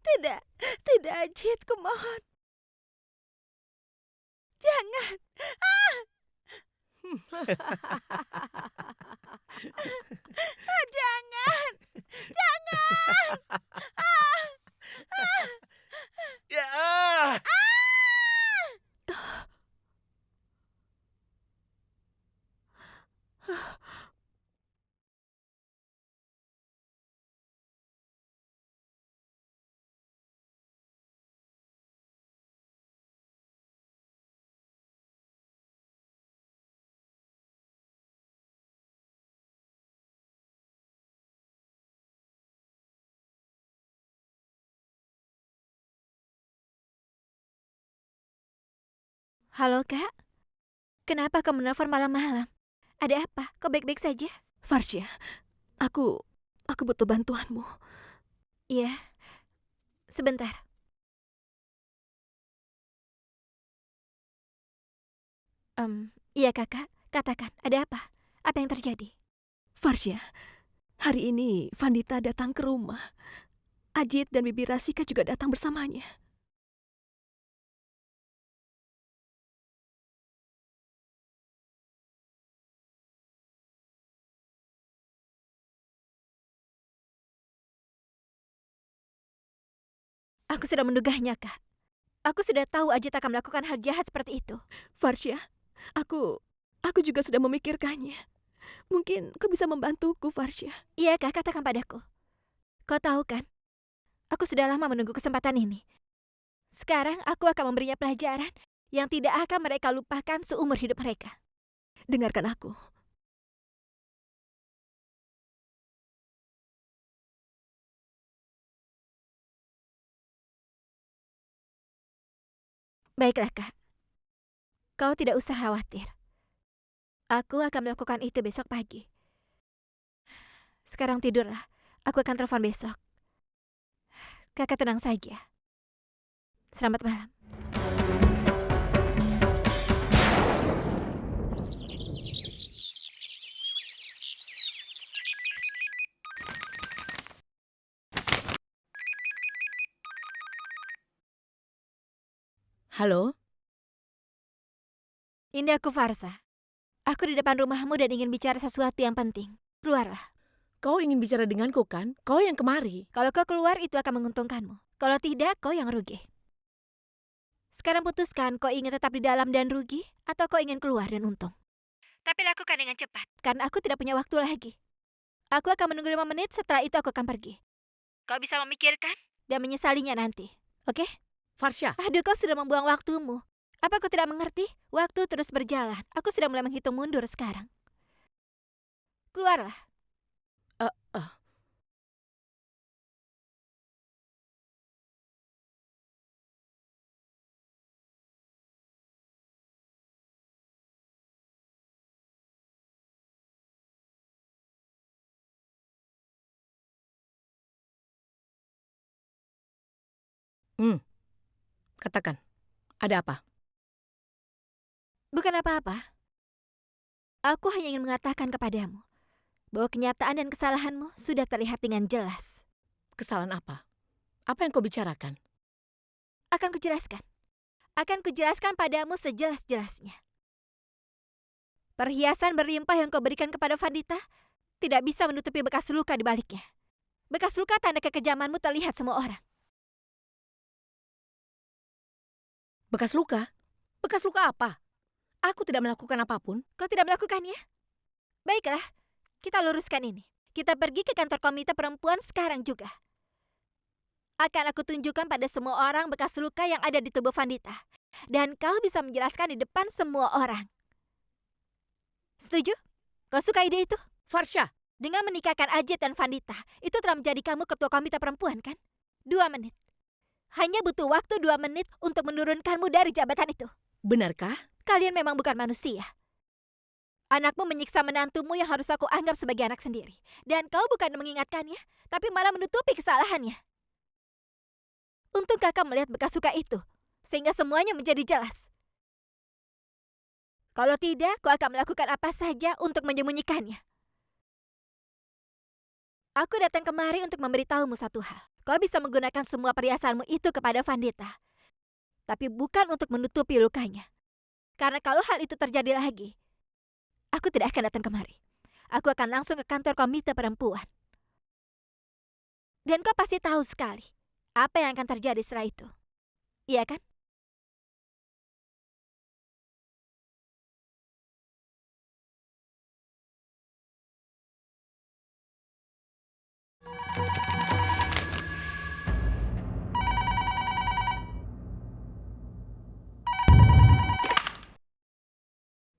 Tidak, tidak Ajit, kumohon. Jangan. Jangan. Jangan. Ya. Halo, Kak. Kenapa kamu menelpon malam-malam? Ada apa? Kau baik-baik saja? Farsya, aku butuh bantuanmu. Iya. Sebentar. Iya, Kakak. Katakan, ada apa? Apa yang terjadi? Farsya, hari ini Vandita datang ke rumah. Ajit dan Bibi Rasika juga datang bersamanya. Aku sudah menduganya, Kak. Aku sudah tahu Ajit akan melakukan hal jahat seperti itu. Farsya, aku juga sudah memikirkannya. Mungkin kau bisa membantuku, Farsya. Iya, Kak, katakan padaku. Kau tahu kan? Aku sudah lama menunggu kesempatan ini. Sekarang aku akan memberinya pelajaran yang tidak akan mereka lupakan seumur hidup mereka. Dengarkan aku. Baiklah, Kak. Kau tidak usah khawatir. Aku akan melakukan itu besok pagi. Sekarang tidurlah. Aku akan telepon besok. Kakak tenang saja. Selamat malam. Halo, Ini aku Farsa. Aku di depan rumahmu dan ingin bicara sesuatu yang penting. Keluarlah. kau ingin bicara denganku kan? Kau yang kemari. Kalau kau keluar itu akan menguntungkanmu. Kalau tidak, kau yang rugi. Sekarang putuskan kau ingin tetap di dalam dan rugi atau kau ingin keluar dan untung. Tapi lakukan dengan cepat, karena aku tidak punya waktu lagi. Aku akan menunggu 5 menit, setelah itu aku akan pergi. Kau bisa memikirkan dan menyesalinya nanti, oke? Farsya, Aduh, kau sudah membuang waktumu. Apa kau tidak mengerti? Waktu terus berjalan. Aku sudah mulai menghitung mundur sekarang. Keluarlah. eh, eh, katakan, ada apa? Bukan apa-apa. Aku hanya ingin mengatakan kepadamu bahwa kenyataan dan kesalahanmu sudah terlihat dengan jelas. Kesalahan apa? Apa yang kau bicarakan? Akan kujelaskan. Akan kujelaskan padamu sejelas-jelasnya. Perhiasan berlimpah yang kau berikan kepada Vandita tidak bisa menutupi bekas luka di baliknya. Bekas luka tanda kekejamanmu terlihat semua orang. Bekas luka? Bekas luka apa? Aku tidak melakukan apapun. Kau tidak melakukannya? Baiklah, kita luruskan ini. Kita pergi ke kantor komite perempuan sekarang juga. Akan aku tunjukkan pada semua orang bekas luka yang ada di tubuh Vandita. Dan kau bisa menjelaskan di depan semua orang. Setuju? Kau suka ide itu? Farsya, Dengan menikahkan Ajit dan Vandita, itu telah menjadi kamu ketua komite perempuan, kan? 2 menit. Hanya butuh waktu 2 menit untuk menurunkanmu dari jabatan itu. benarkah? Kalian memang bukan manusia. Anakmu menyiksa menantumu yang harus aku anggap sebagai anak sendiri. Dan kau bukan mengingatkannya, tapi malah menutupi kesalahannya. Untung kakak melihat bekas luka itu, sehingga semuanya menjadi jelas. Kalau tidak, kau akan melakukan apa saja untuk menyembunyikannya. Aku datang kemari untuk memberitahumu satu hal. Kau bisa menggunakan semua perhiasanmu itu kepada Vandita, tapi bukan untuk menutupi lukanya. Karena kalau hal itu terjadi lagi, aku tidak akan datang kemari. Aku akan langsung ke kantor komite perempuan. Dan kau pasti tahu sekali apa yang akan terjadi setelah itu. Iya kan?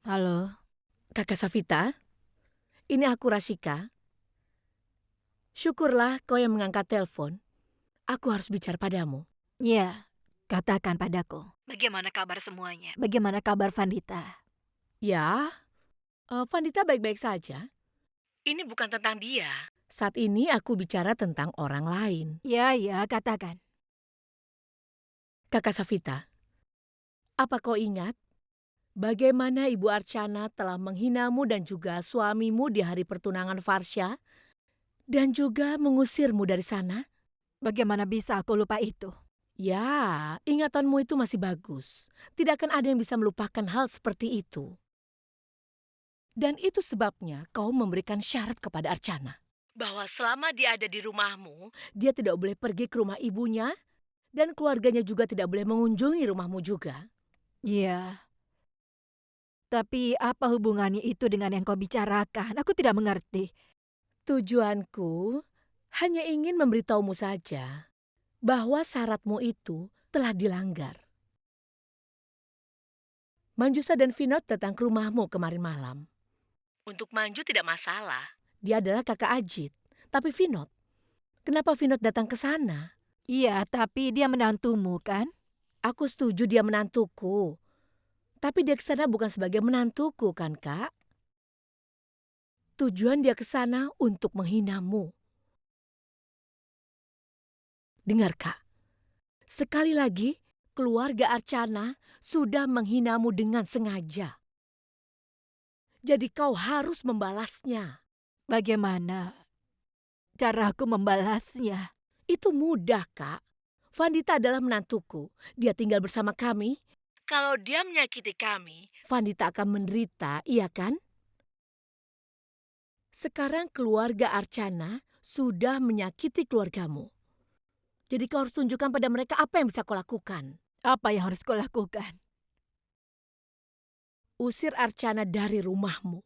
Halo. Kakak Savita, ini aku Rasika. Syukurlah kau yang mengangkat telepon. Aku harus bicara padamu. Ya, katakan padaku. Bagaimana kabar semuanya? Bagaimana kabar Vandita? Ya, Vandita baik-baik saja. Ini bukan tentang dia. Saat ini aku bicara tentang orang lain. Ya, katakan. Kakak Savita, apa kau ingat bagaimana Ibu Archana telah menghinamu dan juga suamimu di hari pertunangan Farsha dan juga mengusirmu dari sana? Bagaimana bisa aku lupa itu? Ya, ingatanmu itu masih bagus. Tidak akan ada yang bisa melupakan hal seperti itu. Dan itu sebabnya kau memberikan syarat kepada Archana. Bahwa selama dia ada di rumahmu, dia tidak boleh pergi ke rumah ibunya, dan keluarganya juga tidak boleh mengunjungi rumahmu juga. Iya. Tapi apa hubungannya itu dengan yang kau bicarakan? Aku tidak mengerti. Tujuanku hanya ingin memberitahumu saja bahwa syaratmu itu telah dilanggar. Manjusa dan Vinod datang ke rumahmu kemarin malam. Untuk Manju tidak masalah. Dia adalah kakak Ajit. Tapi Vinod, kenapa Vinod datang ke sana? Iya, tapi dia menantumu kan? Aku setuju dia menantuku. Tapi dia ke sana bukan sebagai menantuku kan, Kak? Tujuan dia ke sana untuk menghinamu. Dengar, Kak. Sekali lagi, keluarga Archana sudah menghinamu dengan sengaja. Jadi kau harus membalasnya. Bagaimana caraku membalasnya? Itu mudah, Kak. Vandita adalah menantuku. Dia tinggal bersama kami. Kalau dia menyakiti kami, Vandita akan menderita, iya kan? Sekarang keluarga Archana sudah menyakiti keluargamu. Jadi kau harus tunjukkan pada mereka apa yang bisa kau lakukan. Apa yang harus kau lakukan? Usir Archana dari rumahmu.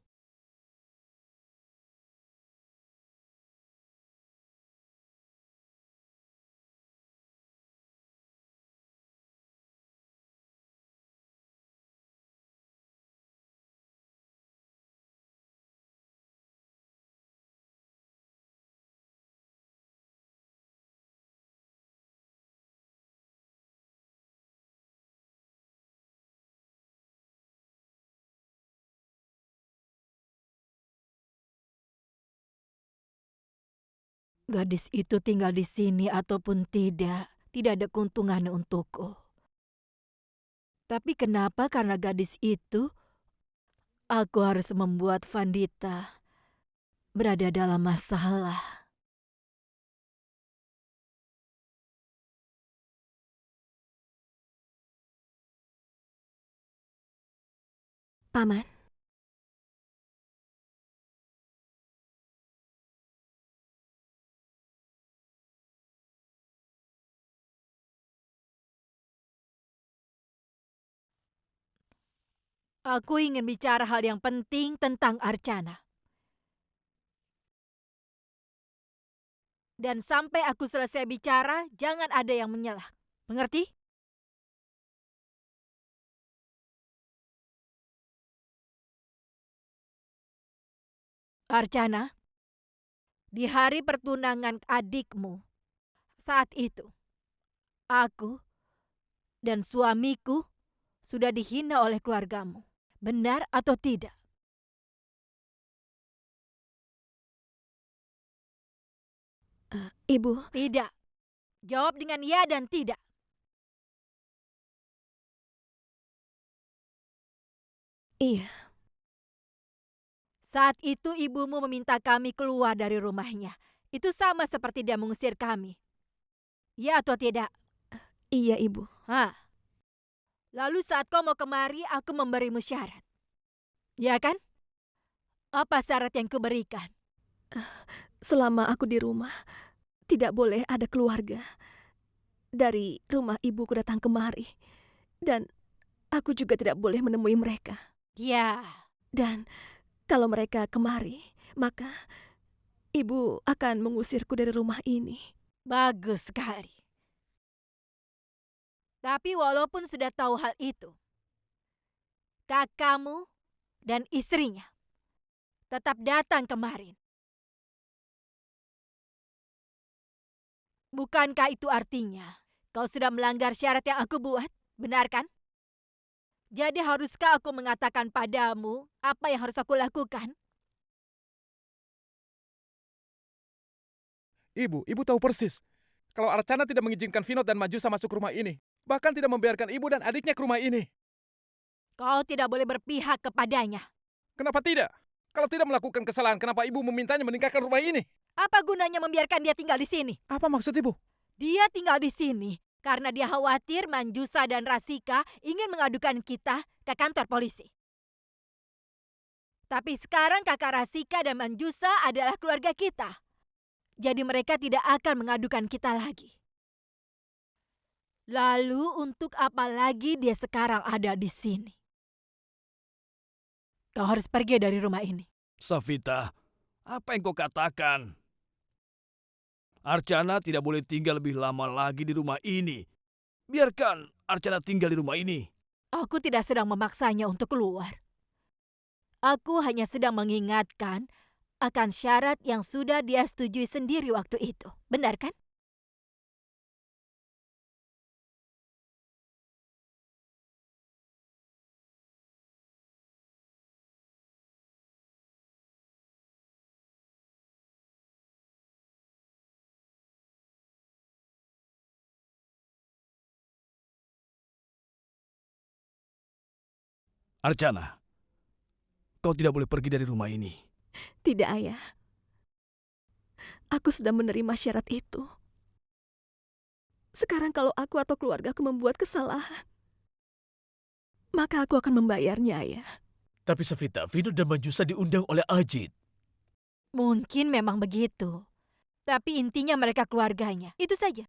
Gadis itu tinggal di sini ataupun tidak ada keuntungannya untukku. Tapi kenapa karena gadis itu, aku harus membuat Vandita berada dalam masalah? Paman, aku ingin bicara hal yang penting tentang Archana. Dan sampai aku selesai bicara, jangan ada yang menyela. Mengerti? Archana, di hari pertunangan adikmu, saat itu, aku dan suamiku sudah dihina oleh keluargamu. Benar atau tidak? Ibu, Tidak. Jawab dengan ya dan tidak. iya, Saat itu ibumu meminta kami keluar dari rumahnya. Itu sama seperti dia mengusir kami. Ya atau tidak? Iya, Ibu. Hah. Lalu saat kau mau kemari, aku memberimu syarat. Ya kan? Apa syarat yang kuberikan? Selama aku di rumah, tidak boleh ada keluarga dari rumah ibuku datang kemari. Dan aku juga tidak boleh menemui mereka. Ya, Dan kalau mereka kemari, maka ibu akan mengusirku dari rumah ini. bagus sekali. Tapi walaupun sudah tahu hal itu, kakakmu dan istrinya tetap datang kemarin. Bukankah itu artinya kau sudah melanggar syarat yang aku buat? Benar kan? Jadi haruskah aku mengatakan padamu apa yang harus aku lakukan? Ibu tahu persis. Kalau Archana tidak mengizinkan Vinod dan Majusa masuk rumah ini. Bahkan tidak membiarkan ibu dan adiknya ke rumah ini. Kau tidak boleh berpihak kepadanya. Kenapa tidak? Kalau tidak melakukan kesalahan, kenapa ibu memintanya meninggalkan rumah ini? Apa gunanya membiarkan dia tinggal di sini? Apa maksud ibu? Dia tinggal di sini karena dia khawatir Manjusa dan Rasika ingin mengadukan kita ke kantor polisi. Tapi sekarang kakak Rasika dan Manjusa adalah keluarga kita. Jadi mereka tidak akan mengadukan kita lagi. Lalu untuk apa lagi dia sekarang ada di sini? Kau harus pergi dari rumah ini. Savita, apa yang kau katakan? Archana tidak boleh tinggal lebih lama lagi di rumah ini. Biarkan Archana tinggal di rumah ini. Aku tidak sedang memaksanya untuk keluar. Aku hanya sedang mengingatkan akan syarat yang sudah dia setujui sendiri waktu itu. Benar kan? Archana, kau tidak boleh pergi dari rumah ini. Tidak, Ayah. Aku sudah menerima syarat itu. Sekarang kalau aku atau keluargaku membuat kesalahan, maka aku akan membayarnya, Ayah. Tapi Savita, Vinod dan Manjusa diundang oleh Ajit. Mungkin memang begitu. Tapi intinya mereka keluarganya. Itu saja.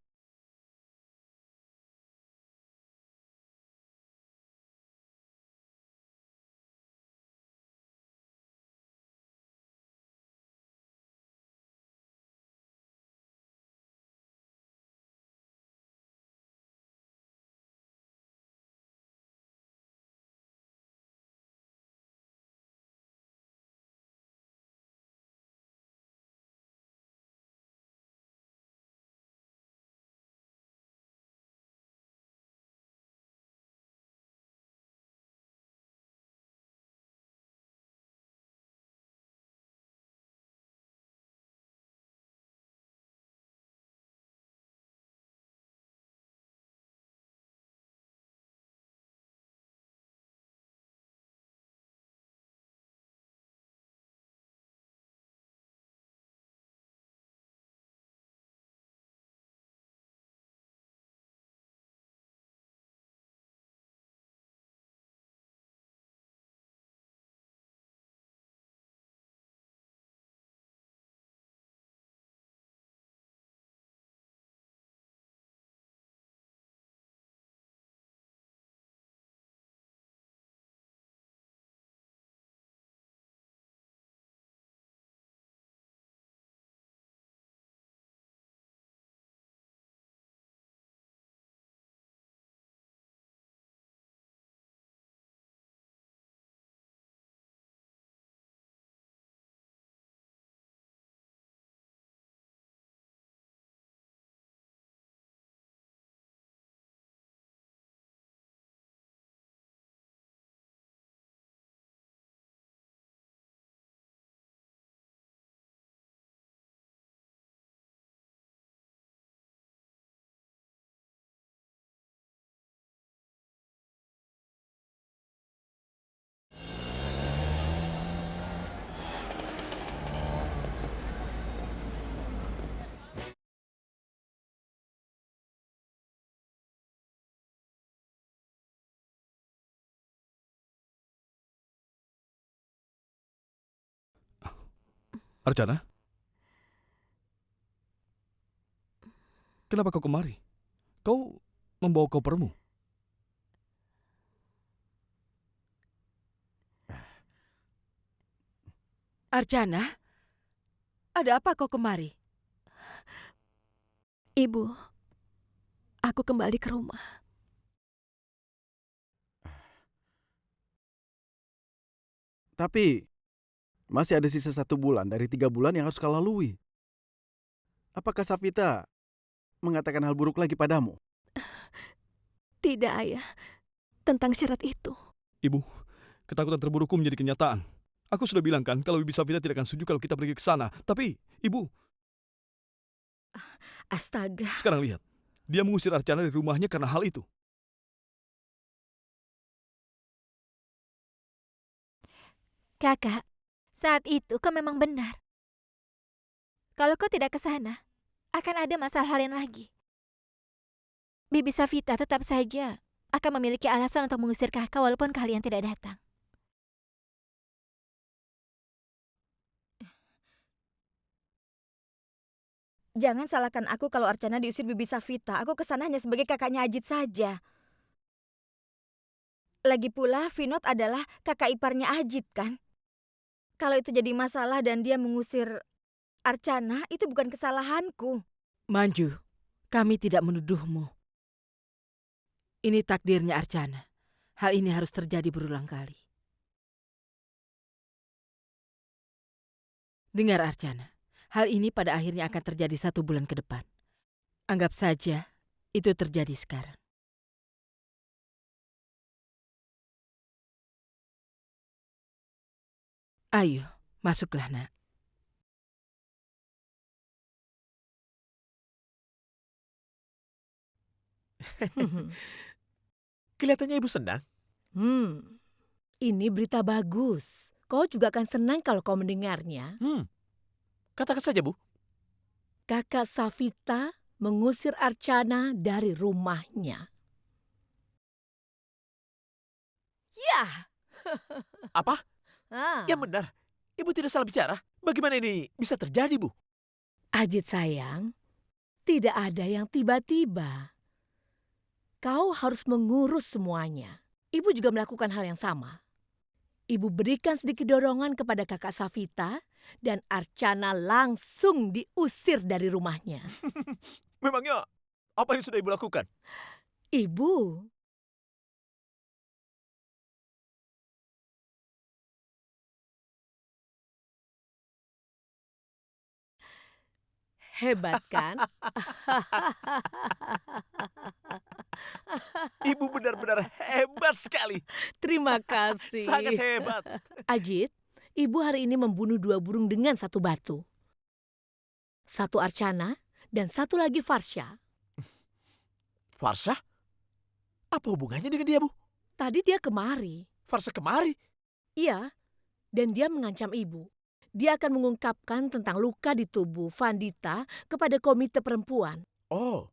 Archana, kenapa kau kemari? Kau membawa kopermu. Archana, ada apa kau kemari? Ibu, aku kembali ke rumah. Tapi, masih ada sisa 1 bulan dari 3 bulan yang harus kau lalui. Apakah Savita mengatakan hal buruk lagi padamu? Tidak, Ayah. Tentang syarat itu. Ibu, ketakutan terburukku menjadi kenyataan. Aku sudah bilang kan kalau Bibi Savita tidak akan setuju kalau kita pergi ke sana. Tapi, Ibu, Astaga. sekarang lihat. Dia mengusir Archana dari rumahnya karena hal itu. Kakak, saat itu kau memang benar. Kalau kau tidak ke sana, akan ada masalah lain lagi. Bibi Savita tetap saja akan memiliki alasan untuk mengusir kakak walaupun kalian tidak datang. Jangan salahkan aku kalau Archana diusir Bibi Savita. Aku kesana hanya sebagai kakaknya Ajit saja. Lagi pula, Vinod adalah kakak iparnya Ajit, kan? Kalau itu jadi masalah dan dia mengusir Archana, itu bukan kesalahanku. Manju, kami tidak menuduhmu. Ini takdirnya Archana. Hal ini harus terjadi berulang kali. Dengar Archana, hal ini pada akhirnya akan terjadi 1 bulan ke depan. Anggap saja itu terjadi sekarang. Ayo, masuklah nak. Kelihatannya ibu senang. Ini berita bagus. Kau juga akan senang kalau kau mendengarnya. Katakan saja, Bu. Kakak Savita mengusir Archana dari rumahnya. Ya! Apa? Ah. Yang benar. Ibu tidak salah bicara. Bagaimana ini bisa terjadi, Bu? Ajit sayang, tidak ada yang tiba-tiba. Kau harus mengurus semuanya. Ibu juga melakukan hal yang sama. Ibu berikan sedikit dorongan kepada kakak Savita dan Archana langsung diusir dari rumahnya. Memangnya apa yang sudah ibu lakukan? Ibu, hebat kan? Ibu benar-benar hebat sekali. Terima kasih. Sangat hebat. Ajit, ibu hari ini membunuh 2 burung dengan 1 batu. 1 Archana dan 1 lagi Farsha. Farsha? Apa hubungannya dengan dia, Bu? Tadi dia kemari. Farsha kemari? Iya, dan dia mengancam ibu. Dia akan mengungkapkan tentang luka di tubuh Vandita kepada komite perempuan. Oh,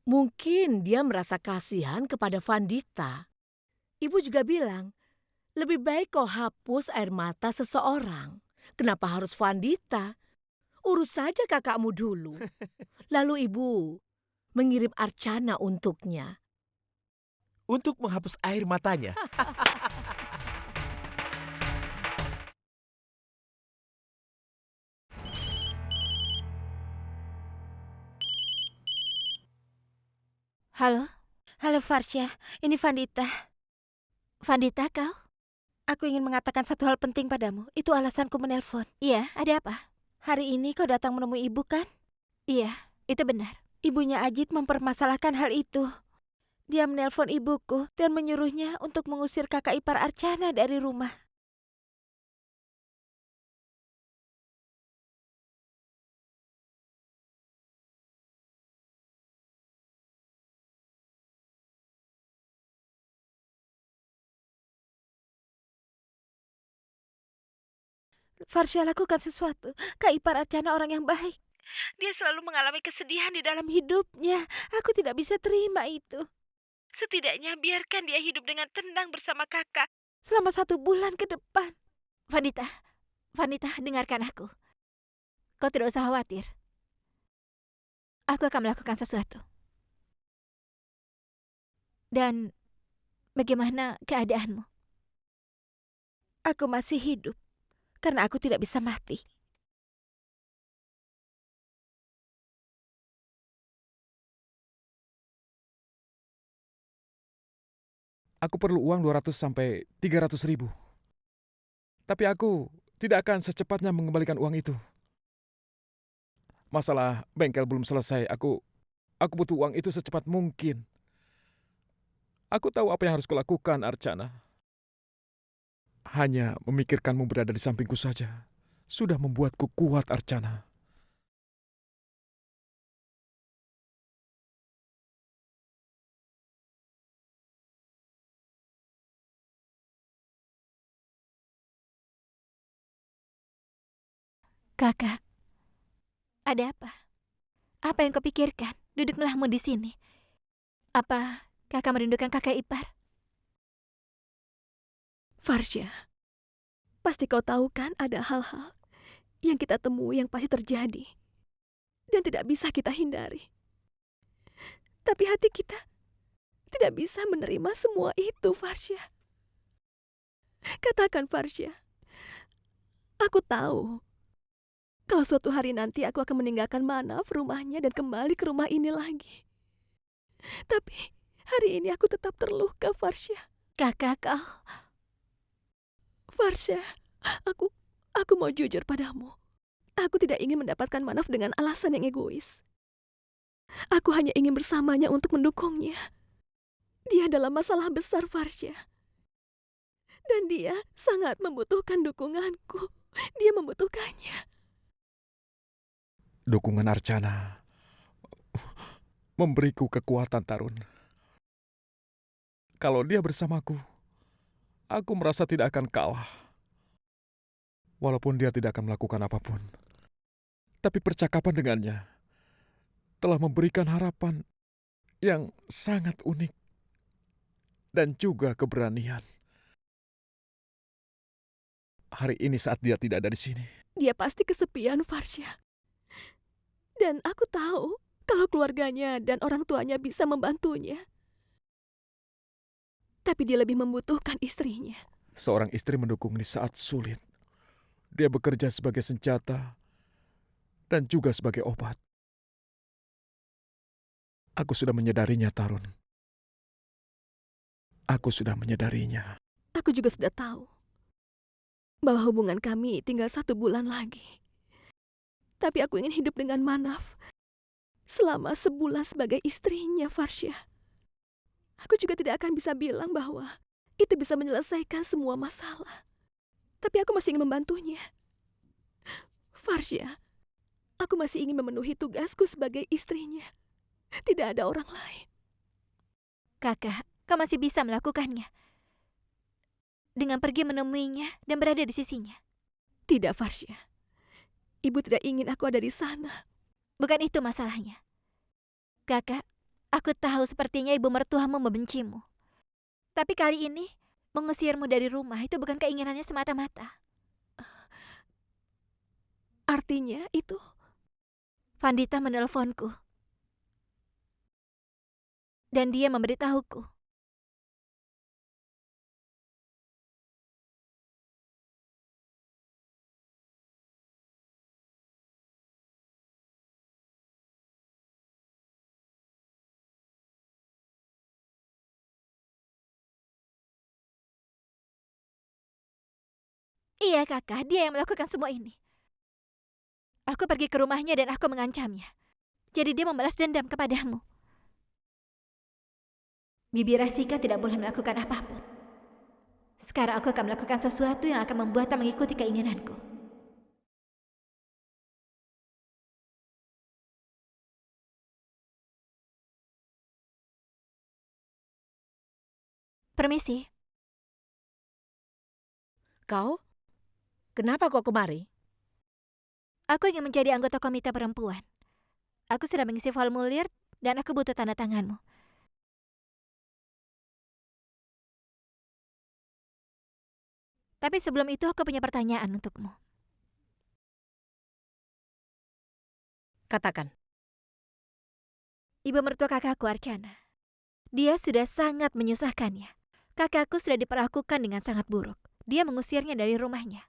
Mungkin dia merasa kasihan kepada Vandita. Ibu juga bilang, lebih baik kau hapus air mata seseorang. Kenapa harus Vandita? Urus saja kakakmu dulu. Lalu ibu mengirim Archana untuknya. untuk menghapus air matanya. Halo, Halo Farsha, ini Vandita. Vandita kau? Aku ingin mengatakan satu hal penting padamu. Itu alasanku menelpon. Iya, ada apa? Hari ini kau datang menemui ibu kan? Iya, itu benar. Ibunya Ajit mempermasalahkan hal itu. Dia menelpon ibuku dan menyuruhnya untuk mengusir kakak ipar Archana dari rumah. Farsha lakukan sesuatu. Kak ipar Archana orang yang baik. Dia selalu mengalami kesedihan di dalam hidupnya. Aku tidak bisa terima itu. Setidaknya biarkan dia hidup dengan tenang bersama kakak selama 1 bulan ke depan. Vandita, Vandita, dengarkan aku. kau tidak usah khawatir. Aku akan melakukan sesuatu. Dan bagaimana keadaanmu? Aku masih hidup karena aku tidak bisa mati. Aku perlu uang 200 sampai 300 ribu. Tapi aku tidak akan secepatnya mengembalikan uang itu. Masalah bengkel belum selesai. Aku butuh uang itu secepat mungkin. Aku tahu apa yang harus kulakukan, Archana. Hanya memikirkanmu berada di sampingku saja sudah membuatku kuat, Archana. Kakak, ada apa? Apa yang kau pikirkan? Duduk melahmu di sini. Apa kakak merindukan kakak ipar? Farsha, pasti kau tahu kan ada hal-hal yang kita temui yang pasti terjadi dan tidak bisa kita hindari. Tapi hati kita tidak bisa menerima semua itu, Farsha. Katakan, Farsha, aku tahu kalau suatu hari nanti aku akan meninggalkan Manaf rumahnya dan kembali ke rumah ini lagi. Tapi hari ini aku tetap terluka, Farsha. Kakak kau... Farsha, aku mau jujur padamu. Aku tidak ingin mendapatkan Manaf dengan alasan yang egois. Aku hanya ingin bersamanya untuk mendukungnya. Dia adalah masalah besar, Farsha. Dan dia sangat membutuhkan dukunganku. Dia membutuhkannya. Dukungan Archana memberiku kekuatan, Tarun. Kalau dia bersamaku, aku merasa tidak akan kalah. Walaupun dia tidak akan melakukan apapun. Tapi percakapan dengannya telah memberikan harapan yang sangat unik dan juga keberanian. Hari ini saat dia tidak ada di sini, Dia pasti kesepian, Farsha. Dan aku tahu kalau keluarganya dan orang tuanya bisa membantunya. Tapi dia lebih membutuhkan istrinya. seorang istri mendukung di saat sulit. Dia bekerja sebagai senjata dan juga sebagai obat. Aku sudah menyadarinya, Tarun. Aku sudah menyadarinya. Aku juga sudah tahu bahwa hubungan kami tinggal 1 bulan lagi. Tapi aku ingin hidup dengan Manaf selama sebulan sebagai istrinya, Farsha. Aku juga tidak akan bisa bilang bahwa itu bisa menyelesaikan semua masalah. Tapi aku masih ingin membantunya. Farsha, aku masih ingin memenuhi tugasku sebagai istrinya. Tidak ada orang lain. Kakak, kau masih bisa melakukannya. Dengan pergi menemuinya dan berada di sisinya. Tidak, Farsha. Ibu tidak ingin aku ada di sana. Bukan itu masalahnya. Kakak, aku tahu sepertinya ibu mertuamu membencimu. Tapi kali ini, mengusirmu dari rumah itu bukan keinginannya semata-mata. Artinya itu... Vandita menelponku. Dan dia memberitahuku. Iya kakak, dia yang melakukan semua ini. Aku pergi ke rumahnya dan aku mengancamnya. Jadi dia membalas dendam kepadamu. Bibi Rasika tidak boleh melakukan apapun. Sekarang aku akan melakukan sesuatu yang akan membuatnya mengikuti keinginanku. Permisi. Kau? Kenapa kau kemari? Aku ingin menjadi anggota komite perempuan. Aku sudah mengisi formulir dan aku butuh tanda tanganmu. Tapi sebelum itu aku punya pertanyaan untukmu. Katakan. Ibu mertua kakakku Archana. Dia sudah sangat menyusahkannya. Kakakku sudah diperlakukan dengan sangat buruk. Dia mengusirnya dari rumahnya.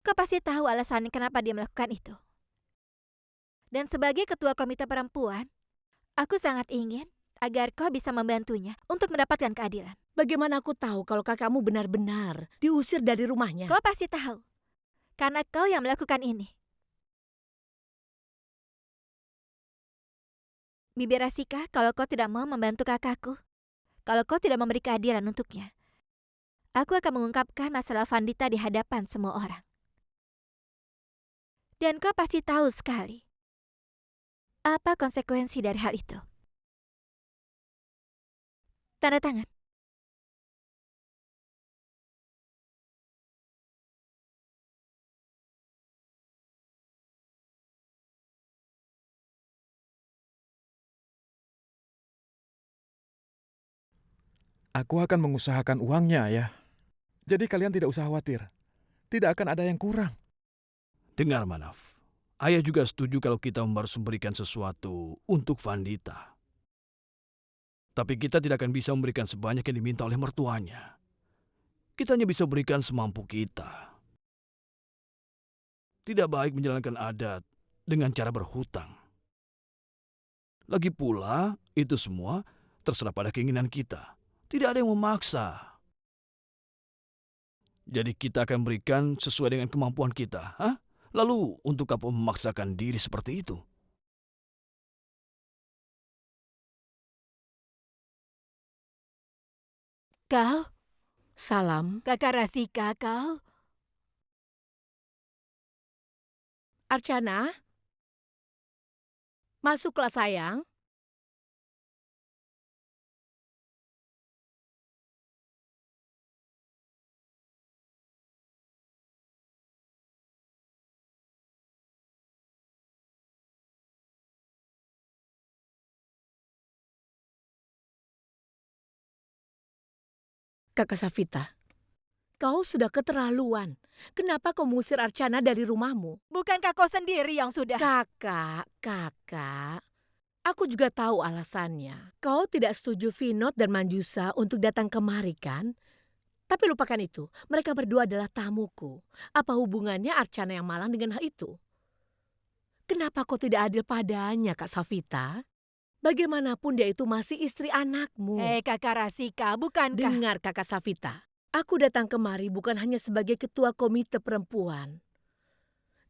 Kau pasti tahu alasannya kenapa dia melakukan itu. Dan sebagai ketua komite perempuan, aku sangat ingin agar kau bisa membantunya untuk mendapatkan keadilan. Bagaimana aku tahu kalau kakakmu benar-benar diusir dari rumahnya? Kau pasti tahu. Karena kau yang melakukan ini. Bibi Rasika, kalau kau tidak mau membantu kakakku, kalau kau tidak memberi keadilan untuknya, aku akan mengungkapkan masalah Vandita di hadapan semua orang. Dan kau pasti tahu sekali apa konsekuensi dari hal itu. Tanda tangan. Aku akan mengusahakan uangnya, Ayah. Jadi kalian tidak usah khawatir. Tidak akan ada yang kurang. Dengar, Manaf. Ayah juga setuju kalau kita harus memberikan sesuatu untuk Vandita. Tapi kita tidak akan bisa memberikan sebanyak yang diminta oleh mertuanya. Kita hanya bisa berikan semampu kita. Tidak baik menjalankan adat dengan cara berhutang. Lagi pula, itu semua terserah pada keinginan kita. Tidak ada yang memaksa. Jadi kita akan berikan sesuai dengan kemampuan kita. Hah? Lalu untuk apa memaksakan diri seperti itu? Kau, Salam. kakak Rasika, kau. Archana? Masuklah sayang. Kakak Safita, kau sudah keterlaluan. Kenapa kau mengusir Archana dari rumahmu? Bukankah kau sendiri yang sudah... Kakak. Aku juga tahu alasannya. Kau tidak setuju Vinod dan Manjusa untuk datang kemari kan? Tapi lupakan itu, mereka berdua adalah tamuku. Apa hubungannya Archana yang malang dengan hal itu? Kenapa kau tidak adil padanya, Kak Safita? Bagaimanapun dia itu masih istri anakmu. Hei kakak Rasika, bukankah... Dengar Kakak Safita, aku datang kemari bukan hanya sebagai ketua komite perempuan,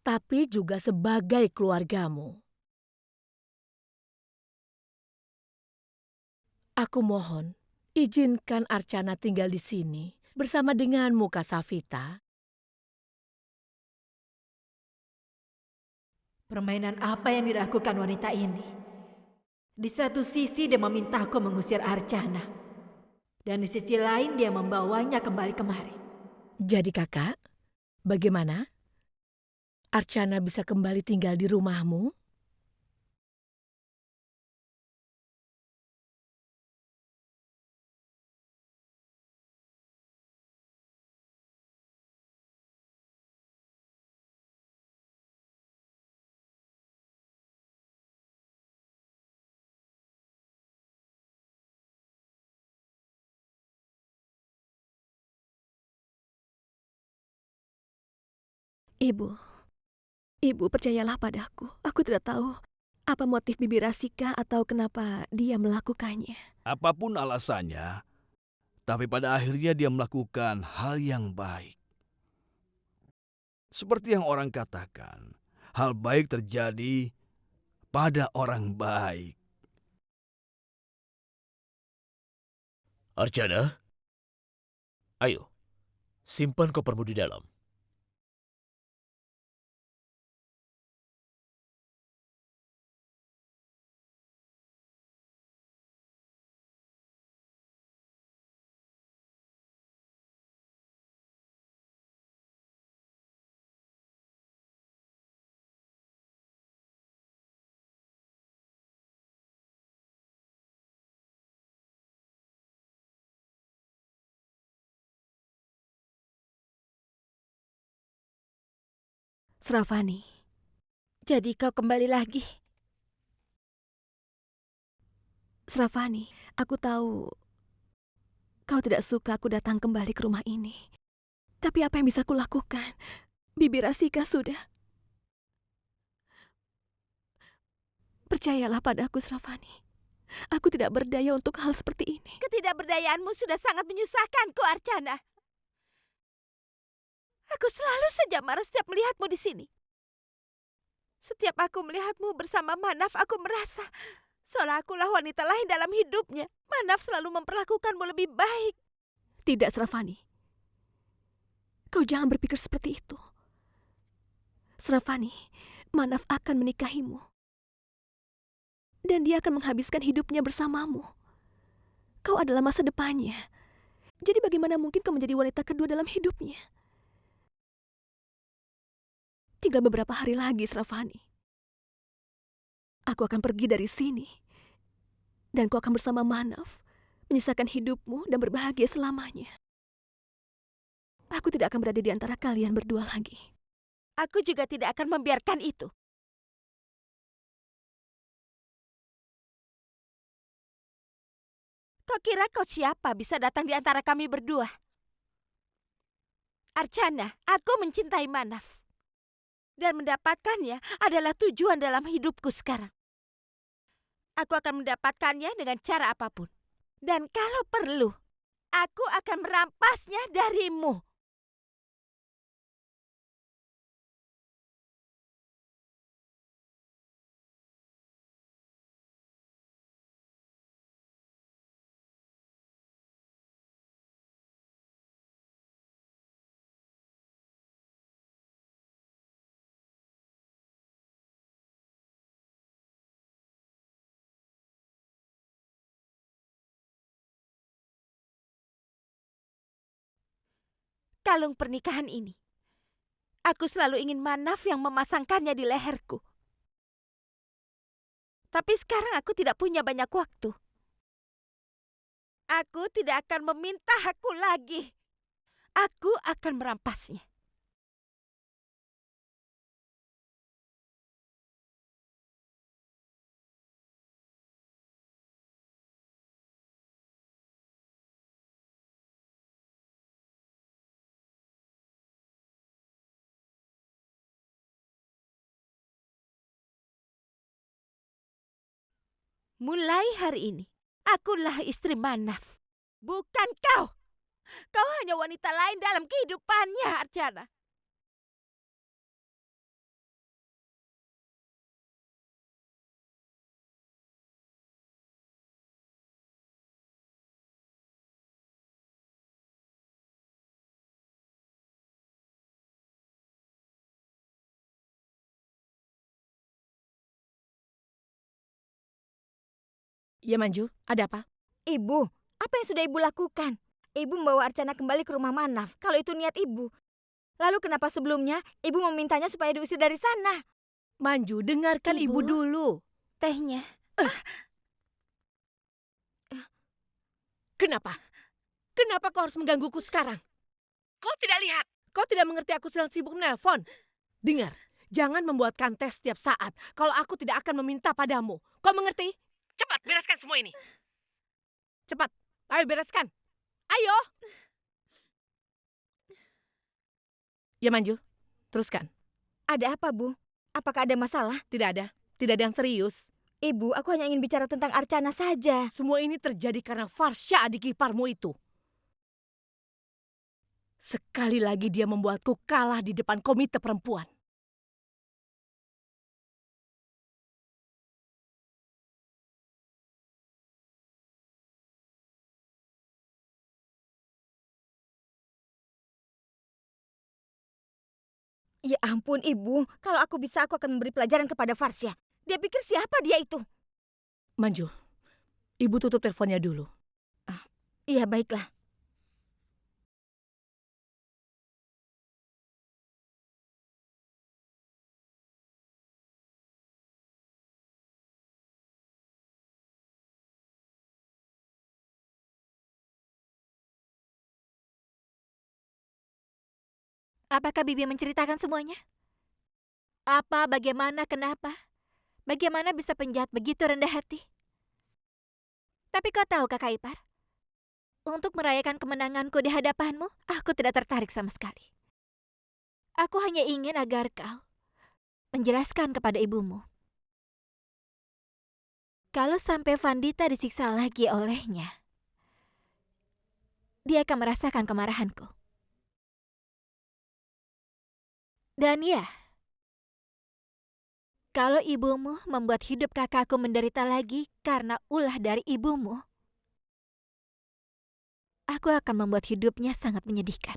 tapi juga sebagai keluargamu. Aku mohon, izinkan Archana tinggal di sini bersama denganmu, Kak Safita. Permainan apa yang dilakukan wanita ini? Di satu sisi dia memintaku mengusir Archana. Dan di sisi lain dia membawanya kembali kemari. Jadi kakak, bagaimana? Archana bisa kembali tinggal di rumahmu? Ibu percayalah padaku. Aku tidak tahu apa motif Bibi Rasika atau kenapa dia melakukannya. Apapun alasannya, tapi pada akhirnya dia melakukan hal yang baik. Seperti yang orang katakan, hal baik terjadi pada orang baik. Archana, ayo, simpan kopermu di dalam. Sravani, Jadi kau kembali lagi. Sravani, aku tahu kau tidak suka aku datang kembali ke rumah ini. Tapi apa yang bisa kulakukan? Bibi Rasika sudah. Percayalah padaku, Sravani. Aku tidak berdaya untuk hal seperti ini. Ketidakberdayaanmu sudah sangat menyusahkanku, Archana. Aku selalu saja marah setiap melihatmu di sini. Setiap aku melihatmu bersama Manaf, aku merasa seolah akulah wanita lain dalam hidupnya. Manaf selalu memperlakukanmu lebih baik. Tidak, Sravani. Kau jangan berpikir seperti itu. Sravani, Manaf akan menikahimu. Dan dia akan menghabiskan hidupnya bersamamu. Kau adalah masa depannya. Jadi bagaimana mungkin kau menjadi wanita kedua dalam hidupnya? Tinggal beberapa hari lagi, Sravani. Aku akan pergi dari sini. Dan kau akan bersama Manaf, menyisakan hidupmu dan berbahagia selamanya. Aku tidak akan berada di antara kalian berdua lagi. Aku juga tidak akan membiarkan itu. Kau kira kau siapa bisa datang di antara kami berdua? Archana, aku mencintai Manaf. Dan mendapatkannya adalah tujuan dalam hidupku sekarang. Aku akan mendapatkannya dengan cara apapun. Dan kalau perlu, aku akan merampasnya darimu. Kalung pernikahan ini, aku selalu ingin Manaf yang memasangkannya di leherku. Tapi sekarang aku tidak punya banyak waktu. Aku tidak akan meminta hakku lagi. Aku akan merampasnya. Mulai hari ini, akulah istri Manaf. Bukan kau. Kau hanya wanita lain dalam kehidupannya, Archana. Ya Manju, ada apa? Ibu, apa yang sudah ibu lakukan? Ibu membawa Archana kembali ke rumah Manaf. Kalau itu niat ibu. Lalu kenapa sebelumnya ibu memintanya supaya diusir dari sana? Manju, dengarkan ibu Ibu? dulu. Tehnya. Kenapa? Kenapa kau harus menggangguku sekarang? Kau tidak lihat? Kau tidak mengerti aku sedang sibuk menelpon? Dengar, jangan membuatkan tes setiap saat kalau aku tidak akan meminta padamu. Kau mengerti? Cepat, bereskan semua ini. Cepat, ayo bereskan. Ayo. Ya Manju, teruskan. Ada apa, Bu? Apakah ada masalah? Tidak ada yang serius. Ibu, aku hanya ingin bicara tentang Archana saja. Semua ini terjadi karena Farsha adik iparmu itu. Sekali lagi dia membuatku kalah di depan komite perempuan. Ya ampun, Ibu. Kalau aku bisa, aku akan memberi pelajaran kepada Farsha. Dia pikir siapa dia itu? Manju, ibu tutup teleponnya dulu. Iya, baiklah. Apakah Bibi menceritakan semuanya? Apa, bagaimana, kenapa? Bagaimana bisa penjahat begitu rendah hati? Tapi kau tahu, Kakak ipar, untuk merayakan kemenanganku di hadapanmu, aku tidak tertarik sama sekali. Aku hanya ingin agar kau menjelaskan kepada ibumu. Kalau sampai Vandita disiksa lagi olehnya, dia akan merasakan kemarahanku. Dan ya, kalau ibumu membuat hidup kakakku menderita lagi karena ulah dari ibumu, aku akan membuat hidupnya sangat menyedihkan.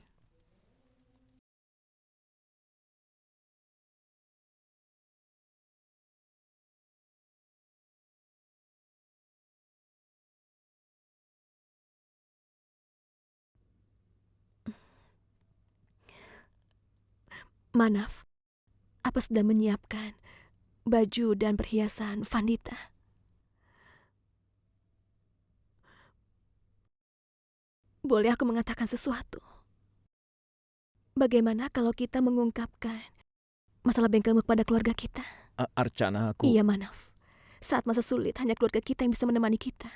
Manaf, apa sudah menyiapkan baju dan perhiasan Vandita? Boleh aku mengatakan sesuatu? Bagaimana kalau kita mengungkapkan masalah bengkelmu kepada keluarga kita? Archana, aku... Iya, Manaf. Saat masa sulit, hanya keluarga kita yang bisa menemani kita.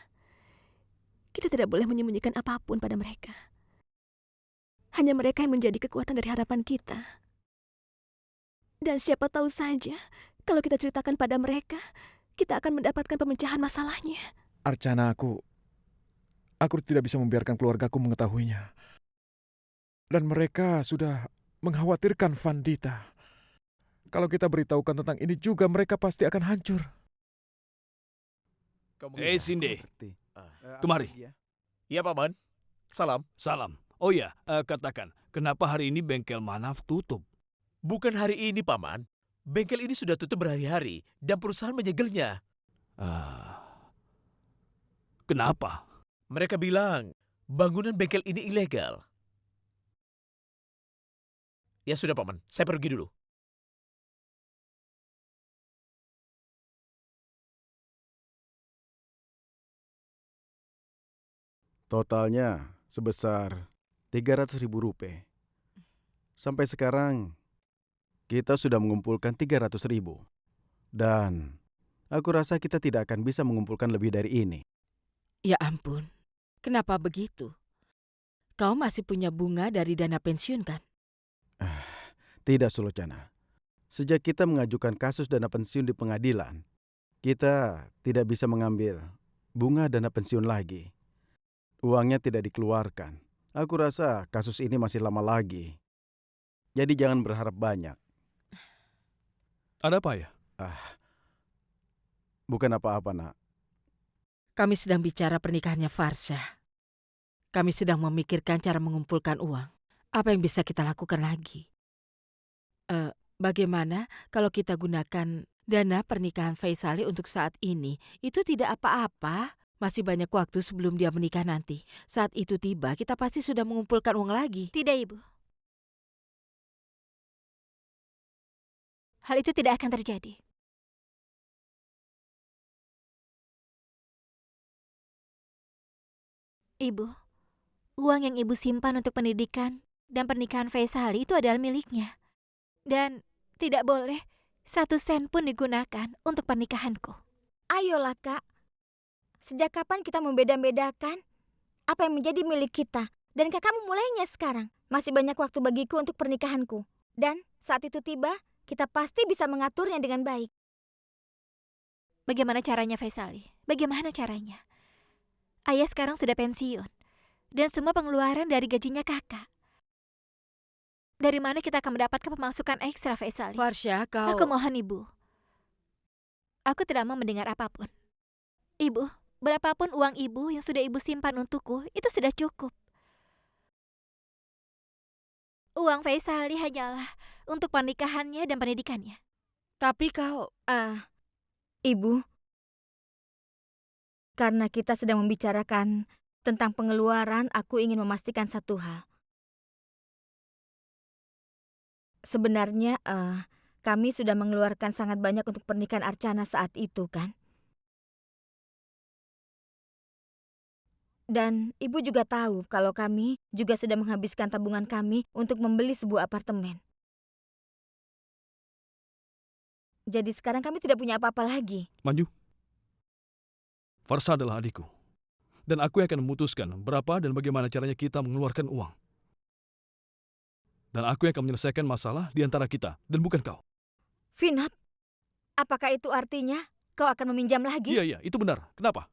Kita tidak boleh menyembunyikan apapun pada mereka. Hanya mereka yang menjadi kekuatan dari harapan kita. Dan siapa tahu saja, kalau kita ceritakan pada mereka, kita akan mendapatkan pemecahan masalahnya. Archana, aku tidak bisa membiarkan keluargaku mengetahuinya. Dan mereka sudah mengkhawatirkan Vandita. Kalau kita beritahukan tentang ini juga, mereka pasti akan hancur. Sinde, Kemari. kemari. Iya, Paman. Salam. Salam. Oh ya, katakan, kenapa hari ini bengkel Manaf tutup? Bukan hari ini, Paman. Bengkel ini sudah tutup berhari-hari dan perusahaan menyegelnya. Kenapa? Mereka bilang bangunan bengkel ini ilegal. Ya sudah, Paman. Saya pergi dulu. Totalnya sebesar 300.000 rupiah. Sampai sekarang, kita sudah mengumpulkan 300.000. Dan aku rasa kita tidak akan bisa mengumpulkan lebih dari ini. Ya ampun, kenapa begitu? Kau masih punya bunga dari dana pensiun kan? Tidak, Sulocana. Sejak kita mengajukan kasus dana pensiun di pengadilan, kita tidak bisa mengambil bunga dana pensiun lagi. Uangnya tidak dikeluarkan. Aku rasa kasus ini masih lama lagi. Jadi jangan berharap banyak. Ada apa ya? Bukan apa-apa, Nak. Kami sedang bicara pernikahannya Farsha. Kami sedang memikirkan cara mengumpulkan uang. Apa yang bisa kita lakukan lagi? Bagaimana kalau kita gunakan dana pernikahan Faisali untuk saat ini? Itu tidak apa-apa. Masih banyak waktu sebelum dia menikah nanti. Saat itu tiba, kita pasti sudah mengumpulkan uang lagi. Tidak, Ibu. Hal itu tidak akan terjadi. Ibu, uang yang Ibu simpan untuk pendidikan dan pernikahan Faisali itu adalah miliknya. Dan tidak boleh 1 sen pun digunakan untuk pernikahanku. Ayolah, Kak. Sejak kapan kita membeda-bedakan apa yang menjadi milik kita? Dan kakak memulainya sekarang. Masih banyak waktu bagiku untuk pernikahanku. Dan saat itu tiba, kita pasti bisa mengaturnya dengan baik. Bagaimana caranya, Faisali? Bagaimana caranya? Ayah sekarang sudah pensiun. Dan semua pengeluaran dari gajinya kakak. Dari mana kita akan mendapatkan pemasukan ekstra, Faisali? Farsha, kau... Aku mohon, Ibu. Aku tidak mau mendengar apapun. Ibu, berapapun uang Ibu yang sudah Ibu simpan untukku, itu sudah cukup. Uang Faisali hanyalah untuk pernikahannya dan pendidikannya. Tapi kau... Ibu, karena kita sedang membicarakan tentang pengeluaran, aku ingin memastikan satu hal. Sebenarnya, kami sudah mengeluarkan sangat banyak untuk pernikahan Archana saat itu, kan? Dan Ibu juga tahu kalau kami juga sudah menghabiskan tabungan kami untuk membeli sebuah apartemen. Jadi sekarang kami tidak punya apa-apa lagi. Manju. Farsa adalah adikku. Dan aku yang akan memutuskan berapa dan bagaimana caranya kita mengeluarkan uang. Dan aku yang akan menyelesaikan masalah di antara kita, dan bukan kau. Vinod, apakah itu artinya kau akan meminjam lagi? Iya, itu benar. Kenapa?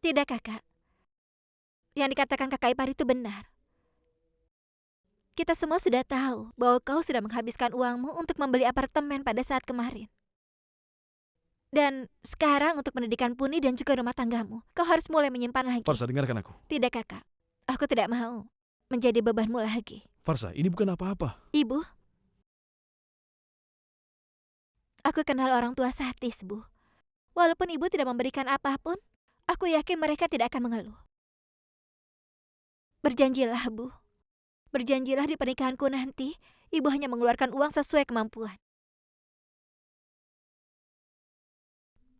Tidak, Kakak. Yang dikatakan Kakak Ipar itu benar. Kita semua sudah tahu bahwa kau sudah menghabiskan uangmu untuk membeli apartemen pada saat kemarin. Dan sekarang untuk pendidikan Puni dan juga rumah tanggamu, kau harus mulai menyimpan lagi. Farsa, dengarkan aku. Tidak, Kakak. Aku tidak mau menjadi bebanmu lagi. Farsa, ini bukan apa-apa. Ibu, aku kenal orang tua Satis, Bu. Walaupun ibu tidak memberikan apapun, aku yakin mereka tidak akan mengeluh. Berjanjilah, Bu. Berjanjilah di pernikahanku nanti, ibu hanya mengeluarkan uang sesuai kemampuan.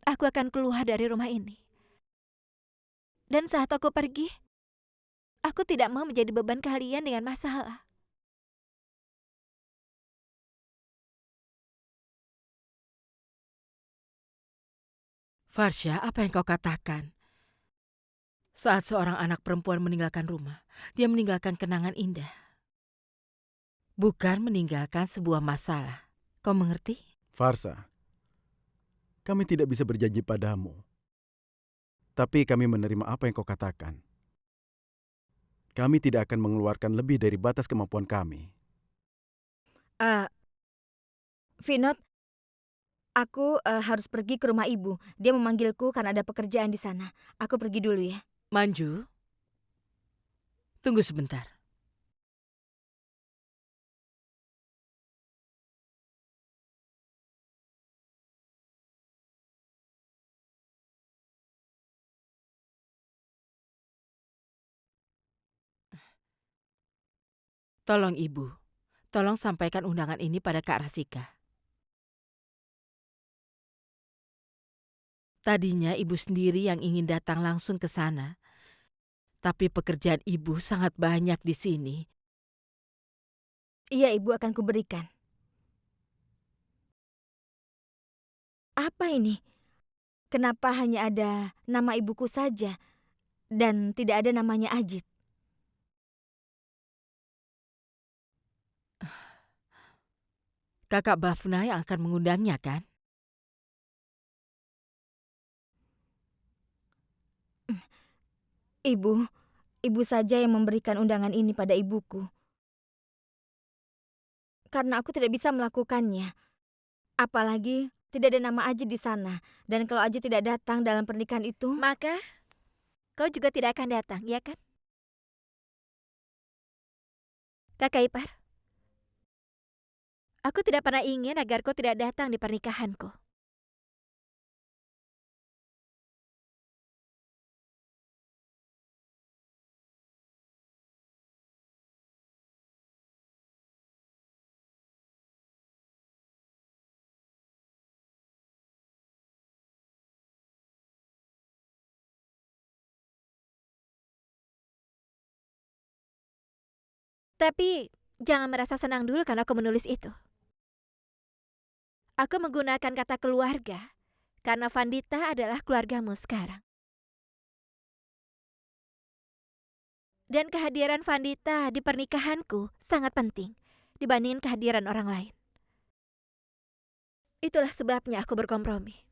Aku akan keluar dari rumah ini. Dan saat aku pergi, aku tidak mau menjadi beban kalian dengan masalah. Farsha, apa yang kau katakan? Saat seorang anak perempuan meninggalkan rumah, dia meninggalkan kenangan indah. Bukan meninggalkan sebuah masalah. Kau mengerti? Farsa, kami tidak bisa berjanji padamu. Tapi kami menerima apa yang kau katakan. Kami tidak akan mengeluarkan lebih dari batas kemampuan kami. Vinod, aku harus pergi ke rumah ibu. Dia memanggilku karena ada pekerjaan di sana. Aku pergi dulu ya. Manju, tunggu sebentar. Tolong Ibu, tolong sampaikan undangan ini pada Kak Rasika. Tadinya Ibu sendiri yang ingin datang langsung ke sana, tapi pekerjaan Ibu sangat banyak di sini. Iya, ibu akan kuberikan. Apa ini? Kenapa hanya ada nama ibuku saja dan tidak ada namanya Ajit? Kakak Bafna yang akan mengundangnya, kan? Ibu saja yang memberikan undangan ini pada ibuku. Karena aku tidak bisa melakukannya. Apalagi tidak ada nama Ajit di sana. Dan kalau Ajit tidak datang dalam pernikahan itu, Maka, kau juga tidak akan datang, ya kan? Kakak Ipar, aku tidak pernah ingin agar kau tidak datang di pernikahanku. Tapi, jangan merasa senang dulu karena aku menulis itu. Aku menggunakan kata keluarga karena Vandita adalah keluargamu sekarang. Dan kehadiran Vandita di pernikahanku sangat penting dibandingin kehadiran orang lain. Itulah sebabnya aku berkompromi.